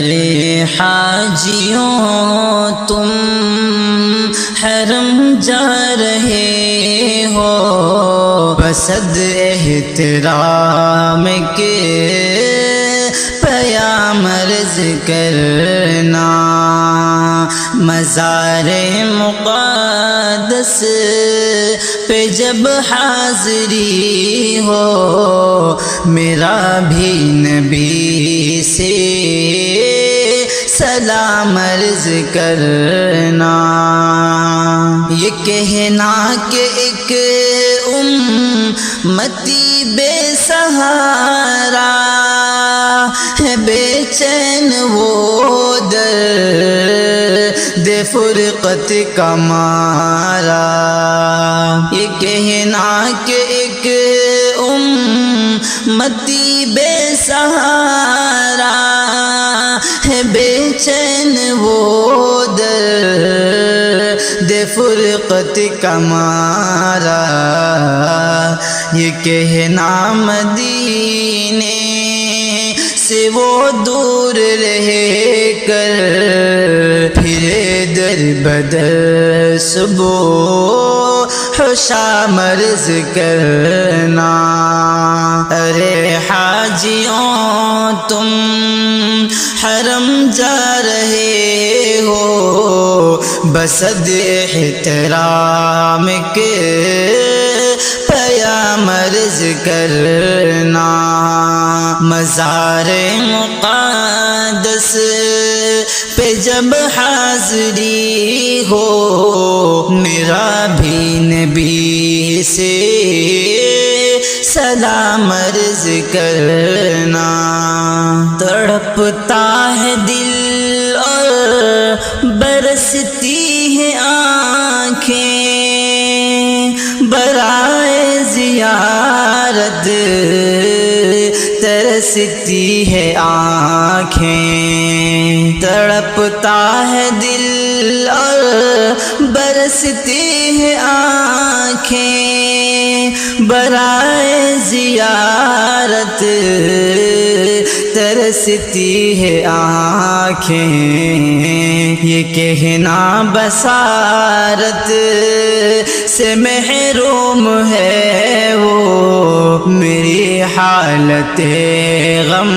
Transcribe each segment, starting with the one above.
ارے حاجیوں تم حرم جا رہے ہو، بصد احترام کے پیام عرض کرنا، مزار مقدس پہ جب حاضری ہو، میرا بھی نبی سے سلام عرض کرنا، یہ کہنا کہ ایک امتی بے سہارا ہے، بے چین وہ درد فرقت کا مارا، یہ کہنا کہ ایک امتی بے سہارا ہے، بے چین وہ درد فرقت کا مارا، یہ کہنا مدینے سے وہ دور رہ کر پھرے در بدر صبح و شام عرض کرنا، ارے حاجیوں تم حرم جا رہے ہو، بصد احترام کے پیام عرض کرنا، مزار مقدس پہ جب حاضری ہو، میرا بھی نبی سے سلام عرض کرنا، تڑپتا ہے دل اور برستی ہے آنکھیں، برائے زیارت ترستی ہے آنکھیں، تڑپتا ہے دل اور برستی ہے آنکھیں، برائے زیارت ترستی ہے آنکھیں، یہ کہنا بصارت سے محروم ہے وہ، میری حالت غم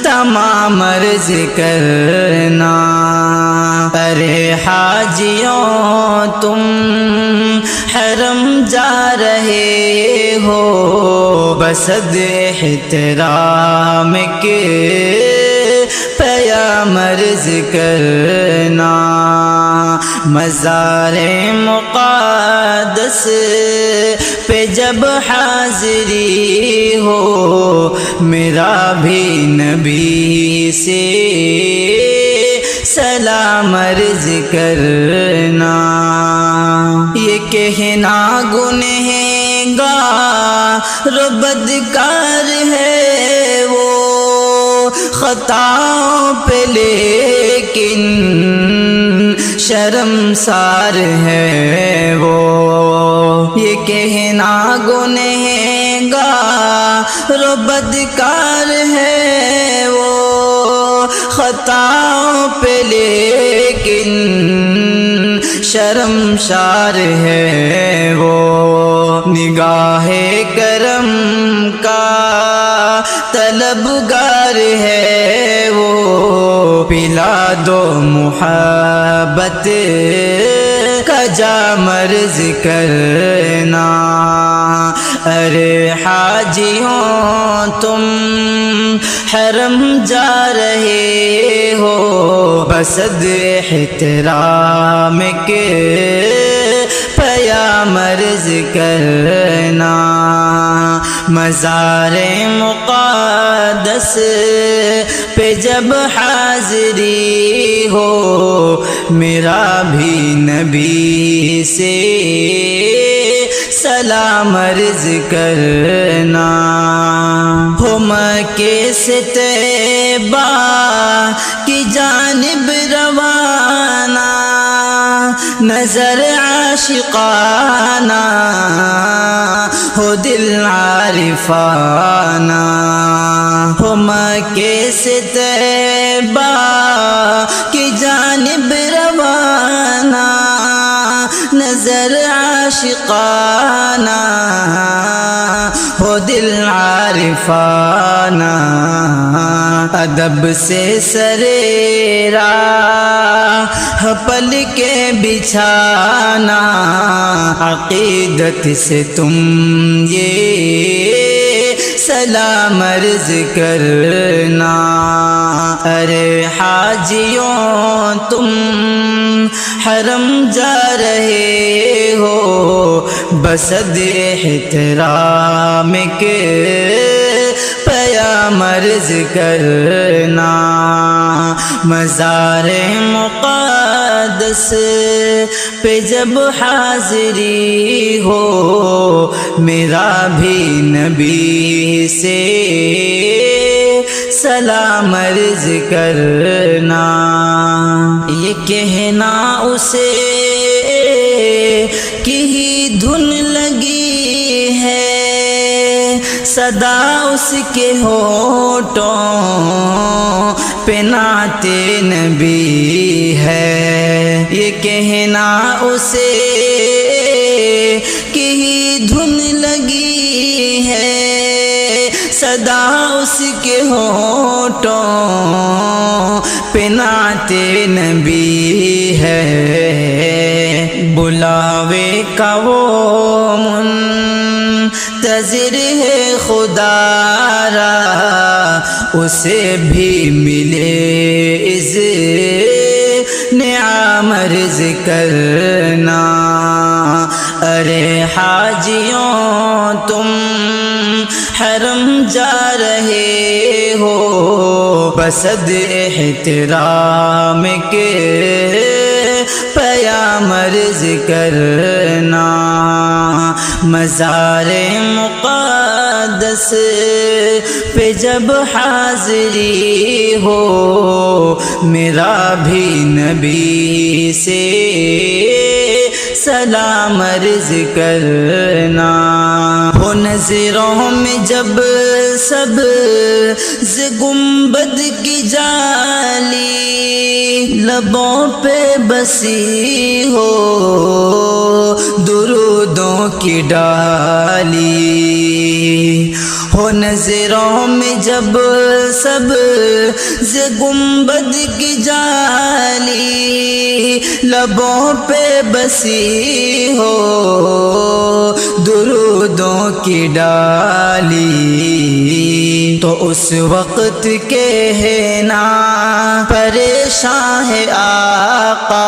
تمام عرض کرنا، ارے حاجیوں تم حرم جا رہے ہو، بصد احترام کے پیام عرض کرنا، مزار مقدس پہ جب حاضری ہو، میرا بھی نبی سے سلام عرض کرنا، یہ کہنا گنہگار و بدکار ہے وہ، خطاؤں پہ لیکن شرمسار ہے وہ، یہ کہنا گنہگار و بدکار ہے وہ، خطاؤں پہ لیکن شرمسار ہے وہ، نگاہ کرم کا طلبگار ہے وہ، پلا دو محبت کا جام عرض کرنا، ارے حاجیوں تم حرم جا رہے ہو، بصد احترام کے پیام عرض کرنا، مزار مقدس پہ جب حاضری ہو، میرا بھی نبی سے سلام عرض کرنا، ہو مکے سے طیبہ کی جانب روانہ، نہ نظر عاشقانہ ہو دل عارفانہ ہو مکے سے طیبہ کی جانب روانہ نظر عاشقانہ ہو دل عارفانہ ادب سے سرے راہ پل کے بچھانا عقیدت سے تم یہ سلام عرض کرنا ارے حاجیوں تم حرم جا رہے ہو بصد احترام کے پیام عرض کرنا مزار مقدس پہ جب حاضری ہو میرا بھی نبی سے سلام عرض کرنا یہ کہنا اسے کہ ہی دھن لگی ہے صدا اس کے ہونٹوں پہ نعت نبی ہے یہ کہنا اسے کہ ہی دھن لگی ہے صدا اس کے ہونٹوں پہ نعت نبی ہے بلاوے کا وہ منتظر ہے خدا را اسے بھی ملے اذن عام عرض کرنا ارے حاجیوں تم حرم جا رہے ہو بصد احترام کے پیام عرض کرنا مزار مقدس پہ جب حاضری ہو میرا بھی نبی سے سلام عرض کرنا ہو نظروں میں جب سب گنبد کی جالی لبوں پہ بسی ہو درودوں کی ڈالی ہو نظروں میں جب سب گنبد کی جالی لبوں پہ بسی ہو درودوں کی ڈالی تو اس وقت کہنا پریشان ہے آقا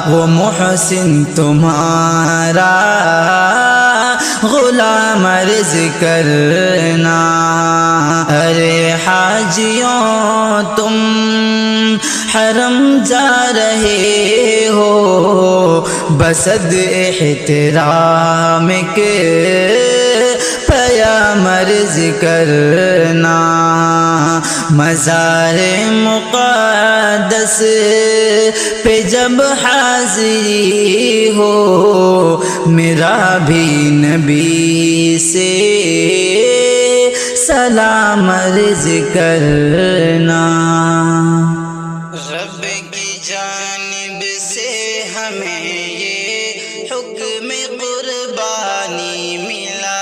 وہ محسن تمہارا غلام عرض کرنا ارے حاجیوں تم حرم جا رہے ہو بصد احترام کے پیام عرض کرنا مزار مقدس پہ جب حاضری ہو میرا بھی نبی سے سلام عرض کرنا رب کی جانب سے ہمیں یہ حکم قربانی ملا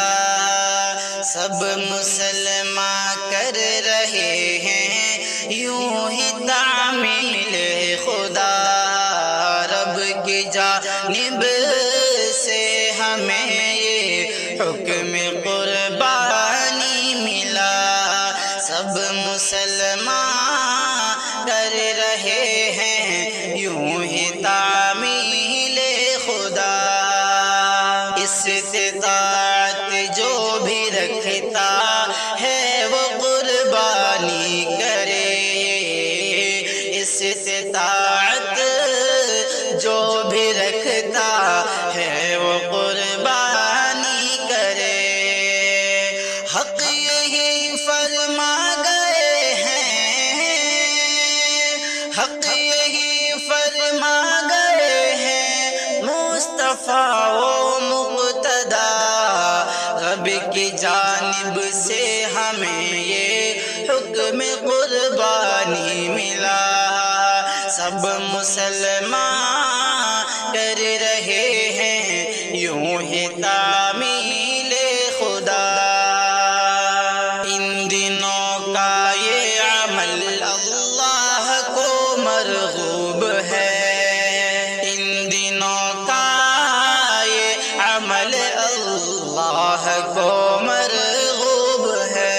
سب مسلمان کر رہے ہیں یوں ہی تعمیل خدا رب کی جانب سے ہمیں یہ حکم قربانی ملا سب مسلمان کر رہے ہیں یوں ہی تعمیل خدا استطاعت جو بھی رکھتا ہے وہ قربانی کرے استطاعت جو بھی رکھتا ہے وہ قربانی کرے حق یہی فرما گئے ہیں حق یہی فرما گئے ہیں سب مسلمان کر رہے ہیں یوں ہی تعمیل خدا۔ ان دنوں کا یہ عمل اللہ کو مرغوب ہے، ان دنوں کا یہ عمل اللہ کو مرغوب ہے۔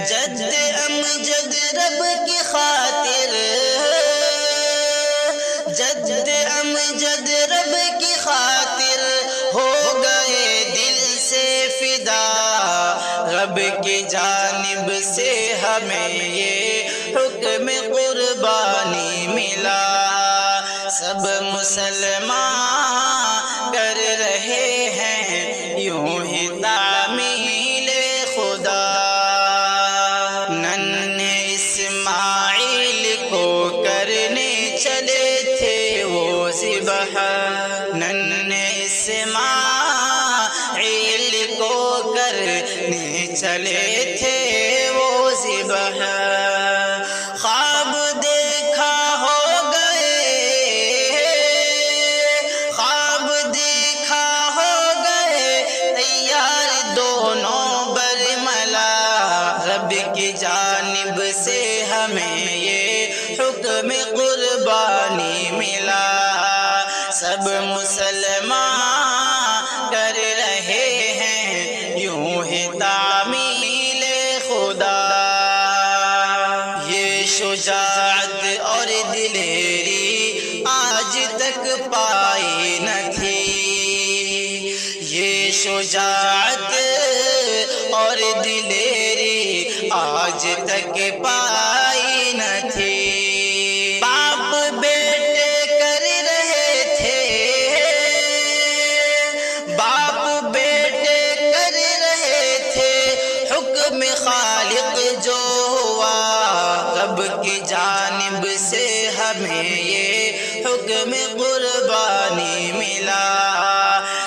جد امجد رب کی خاطر، جد امجد رب کی خاطر ہو گئے دل سے فدا۔ رب کی جانب سے ہمیں یہ حکم قربانی ملا۔ سب مسلمان کر رہے ہیں یوں ہی تعمیل خدا۔ ننھے اسماعیل کو کرنے چلے تھے وہ ذبح، ننھے اسماعیل کو کرنے چلے تھے وہ ذبح۔ خواب دیکھا ہو گئے، خواب دیکھا ہو گئے تیار دونوں برملا۔ رب کی جانب سے ہمیں یہ حکم قربانی ملا۔ سب مسلمان کر رہے ہیں یوں ہی تعمیل خدا۔ یہ شجاعت اور دلیری آج تک پائی نہ تھی، یہ شجاعت اور دلیری آج تک پائی نہ تھی۔ باپ بیٹے کر رہے تھے، باپ بیٹے کر رہے تھے حکم خالق جو ہوا۔ رب کی جانب سے ہمیں یہ حکم قربانی ملا۔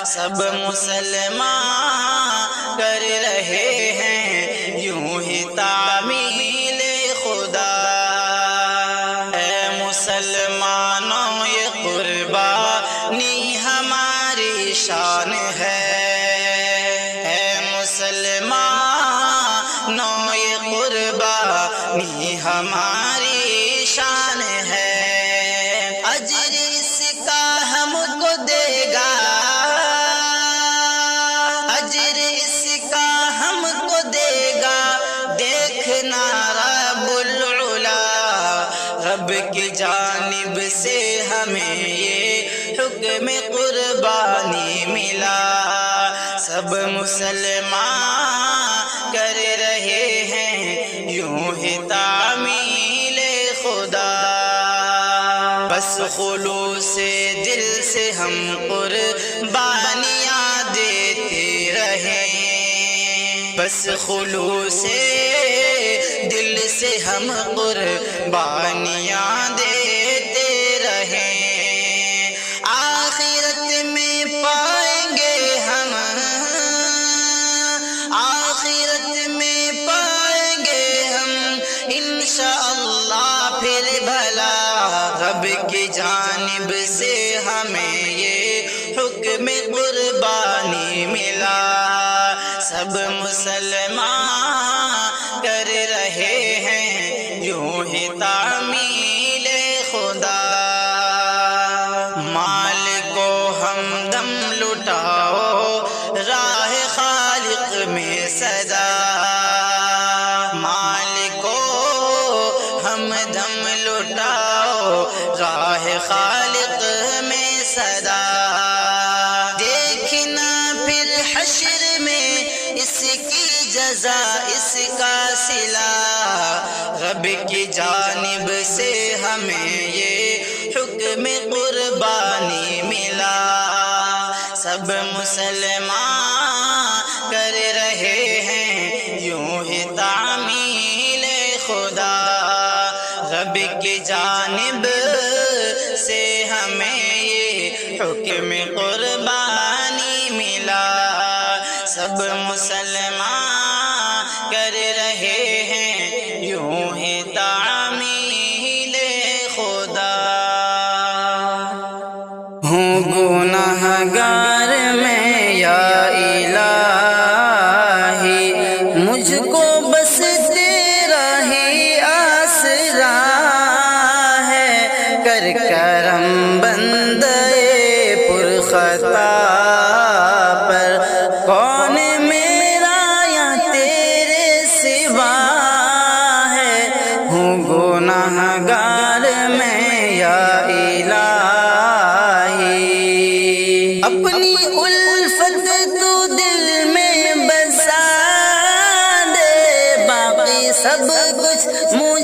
سب مسلمان کر رہے ہیں یوں ہی تعمیل خدا۔ اے مسلمانوں یہ قربانی ہماری شان ہے، اے مسلمانوں یہ قربانی ہماری شان ہے۔ اجر اس کا ہم کو دے گا، اجر اس کا ہم کو دے گا دیکھنا رب العلا۔ رب کی جانب سے ہمیں یہ حکم قربانی ملا۔ سب مسلمان کر رہے ہیں یوں ہی تعمیل خدا۔ بس خلوص دل سے ہم قربانیاں دیتے رہیں، بس خلوص دل سے ہم قربانیاں دیتے رہیں۔ آخرت میں پائیں گے ہم، آخرت میں پائیں گے ہم انشاءاللہ پھر بھلا۔ رب کی جانب سے ہمیں یہ حکم قربانی ملا۔ سب مسلمان کر رہے ہیں یوں ہی تعمیل خدا۔ مال کو ہمدم لٹاؤ راہ خالق میں سدا، مال کو ہمدم لٹاؤ راہ خالق میں سدا۔ دیکھنا پھر حشر میں اس کی جزا اس کا صلہ۔ رب کی جانب سے ہمیں یہ حکم قربانی ملا۔ سب مسلمان کر رہے ہیں یوں ہی تعمیل خدا۔ رب کی جانب سے ہمیں یہ حکم قربانی ملا۔ سب مسلمان کر رہے ہیں یوں ہی تعمیل خدا۔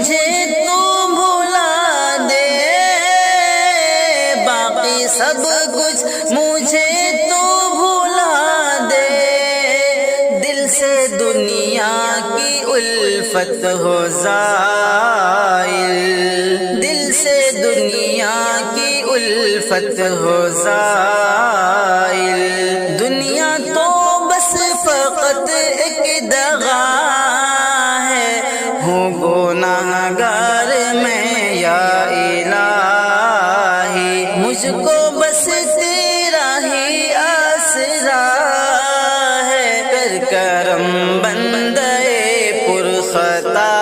مجھے تو بھلا دے، باقی سب کچھ مجھے تو بھلا دے، دل سے دنیا کی الفت ہو زائل، دل سے دنیا کی الفت ہو زائل، دنیا تو بس فقط ایک دغا ہے، ہوں گنہگار میں یا الہی، مجھ کو بس تیرا ہی آسرا ہے، کر کرم بندے پرخطا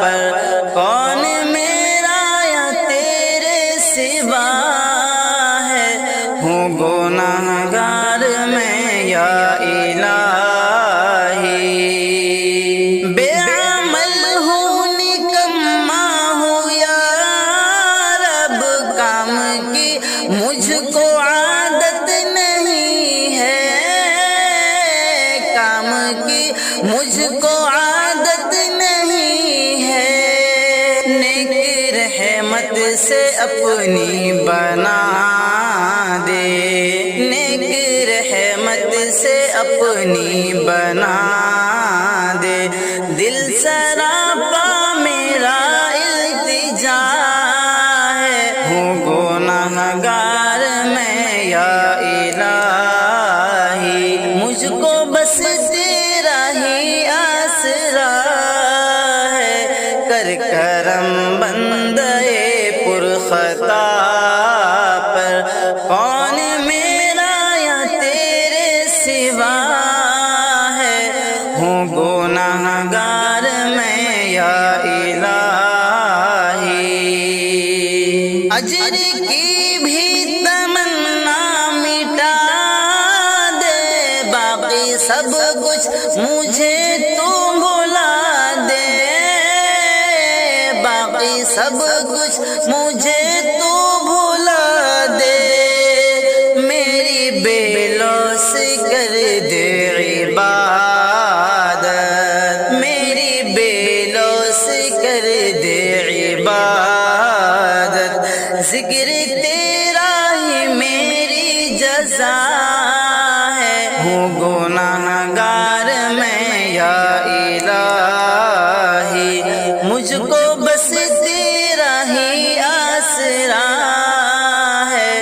پر، کون میرا یا تیرے سوا ہے، ہوں گنہگار میں یا الہی، بے عمل ہوں نکما ہوں یا رب، کام کی مجھ کو عادت نہیں ہے، کام کی مجھ کو عادت نہیں ہے، نیک رحمت سے اپنی بنا دے، نیک رحمت سے اپنی بنا دے، دل سراپا میرا التجا ہے، ہوں گنہگار میں یا الہی، مجھ کو بس تیرا ہی آسرا ہے، کر کرم بندے پرخطا پر، کون میرا یا تیرے سوا ہے، ہوں گنہگار میں یا الہی، اجر کی بھی تمنا مٹا دے، باقی سب کچھ مجھے تو بھلا دے، باقی سب کچھ مجھے تو بھلا دے، میری بے لوث کر دے عبادت، میری بے لوث کر دے عبادت، ذکر تیرا ہی میری جزا ہے، ہوں گنہگار میں یا الہی، مجھ کو بس تیرا ہی آسرا ہے،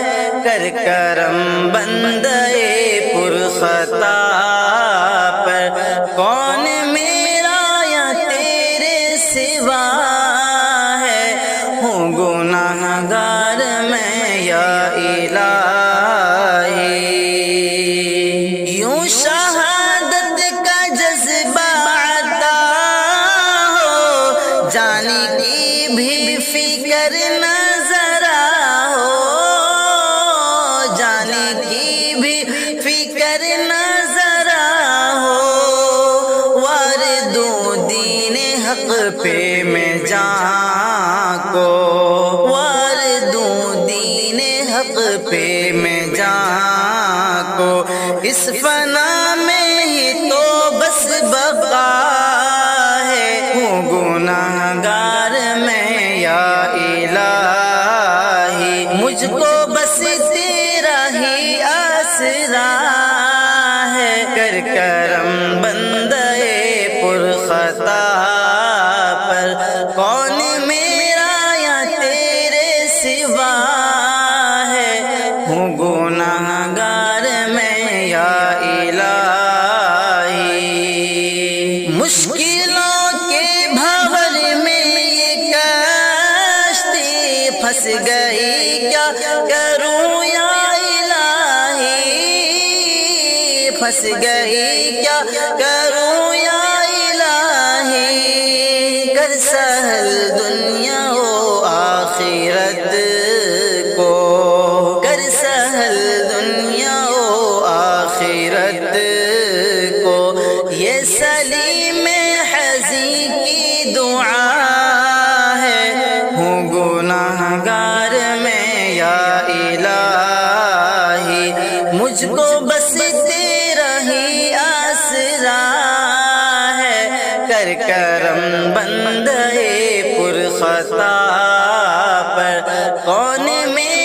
کر کرم بندے پرخطا پر، کون میرا یا تیرے سوا ہے، ہوں گنہگار میں یا الہی، یوں شہادت کا جذبہ عطا ہو، جانے کی بھی فکر نہ ذرا ہو، جانے کی بھی فکر نہ ذرا ہو، واردوں دین حق پہ میں جان کو، واردوں دین حق پہ میں جان کو، اس فنا میں ہی تو بس بقا ہے، ہوں گنہگار میں یا الہی، مجھ کو بس تیرا ہی آسرا ہے، کر کرم بندے پرخطا پر، کون میرا یا تیرے سوا ہے، ہوں گنہگار میں یا الہی، مشکلوں کے بھور میں یہ کشتی پھنس گئی، کیا کروں یا الہی، پھنس گئی کیا کروں یا الہی، کر سہل دنیا و آخرت کو، کر سہل دنیا و آخرت کو، یہ سلیم حزین کی دعا ہے، ہوں گنہگار میں یا الہی، مجھ کو بس تیرا ہی آسرا ہے، کر کرم بندے خطا پر کون میں